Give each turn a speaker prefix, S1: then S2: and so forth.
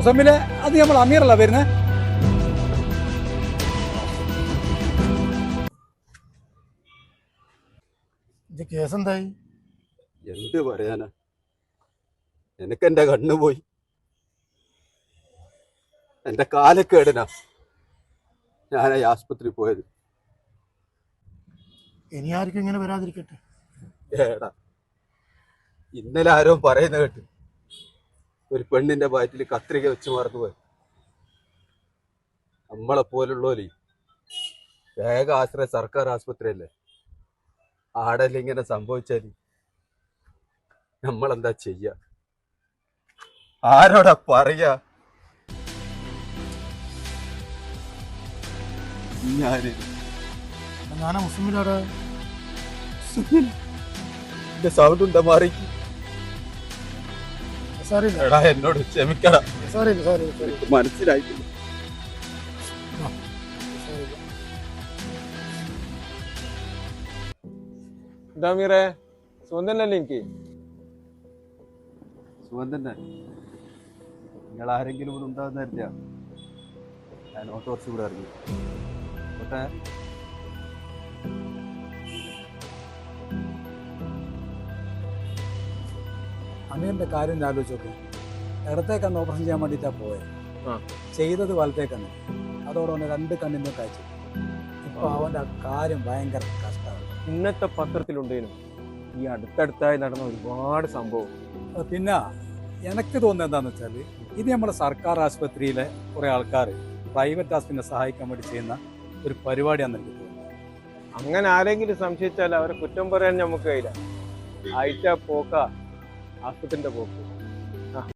S1: മുസമ്മിലെ അത് നമ്മൾ അമീറല്ല വരുന്നേ.
S2: ഇത് കേസെന്തായി?
S3: എന്ത് പറയാനാ, എനിക്കെന്റെ കണ്ണു പോയി, എന്റെ കാലക്കേടിനാ ഞാൻ ഈ ആസ്പത്രി പോയത്.
S2: ഇനി ആർക്കും ഇങ്ങനെ വരാതിരിക്കട്ടെ.
S3: ഏടാ, ഇന്നലെ ആരോ പറയുന്ന കേട്ട് ഒരു പെണ്ണിന്റെ വയറ്റിൽ കത്രിക വെച്ച് മറന്നുപോയി. നമ്മളെ പോലുള്ളോലി വേഗ ആശ്രയ സർക്കാർ ആസ്പത്രിയല്ലേ, ആടല്ല ഇങ്ങനെ സംഭവിച്ചാല് നമ്മളെന്താ ചെയ്യ? ആരോടാ പറയാ?
S2: ഞാനാ മുസ്ലിമിലാടാ.
S3: എന്റെ സൗണ്ട് ഉണ്ട മാറിക്ക്.
S2: സാറില്ല
S3: എടാ, എന്നോട് ക്ഷമിക്കടാ,
S2: സാറില്ല സാറില്ല സാറി
S3: എനിക്ക് മനസ്സിലായിട്ടില്ല.
S4: എന്താ മീറേ, സുഖം തന്നെയല്ലേ? എനിക്ക്
S3: സുഖം തന്നെ. നിങ്ങൾ ആരെങ്കിലും ഇവിടെ ഉണ്ടാകുന്ന കരുതിയാ ഞാൻ ഓട്ടോറിച്ച് ഇവിടെ ഇറങ്ങി. ഓട്ടെ,
S1: അമീറിന്റെ കാര്യം ആലോചിച്ച് നോക്കി. ഇടത്തേക്കന്ന് ഓപ്പറേഷൻ ചെയ്യാൻ വേണ്ടിയിട്ടാ പോയത്.
S4: ആ.
S1: ചെയ്തത് വലത്തേക്കന്ന്. അതോടെ അവന് 2 കണ്ണിനും കാഴ്ച. ഇപ്പൊ അവന്റെ കാര്യം ഭയങ്കര കഷ്ടമാണ്.
S4: ഇന്നത്തെ പത്രത്തിലുണ്ടേനും ഈ അടുത്തടുത്തായി നടന്ന ഒരുപാട് സംഭവം.
S1: പിന്നെ എനിക്ക് തോന്നുന്നത് എന്താന്ന് വെച്ചാല്, ഇത് നമ്മുടെ സർക്കാർ ആശുപത്രിയിലെ കുറെ ആൾക്കാർ പ്രൈവറ്റ് ആശുപത്രിനെ സഹായിക്കാൻ വേണ്ടി ചെയ്യുന്ന ഒരു പരിപാടിയാണെന്ന് എനിക്ക് തോന്നുന്നത്.
S4: അങ്ങനെ ആരെങ്കിലും സംശയിച്ചാൽ അവരെ കുറ്റം പറയാൻ നമുക്ക് കഴിയില്ല. ആയിട്ട പോക്ക ആസ്പത്രിന്റെ പോക്ക്.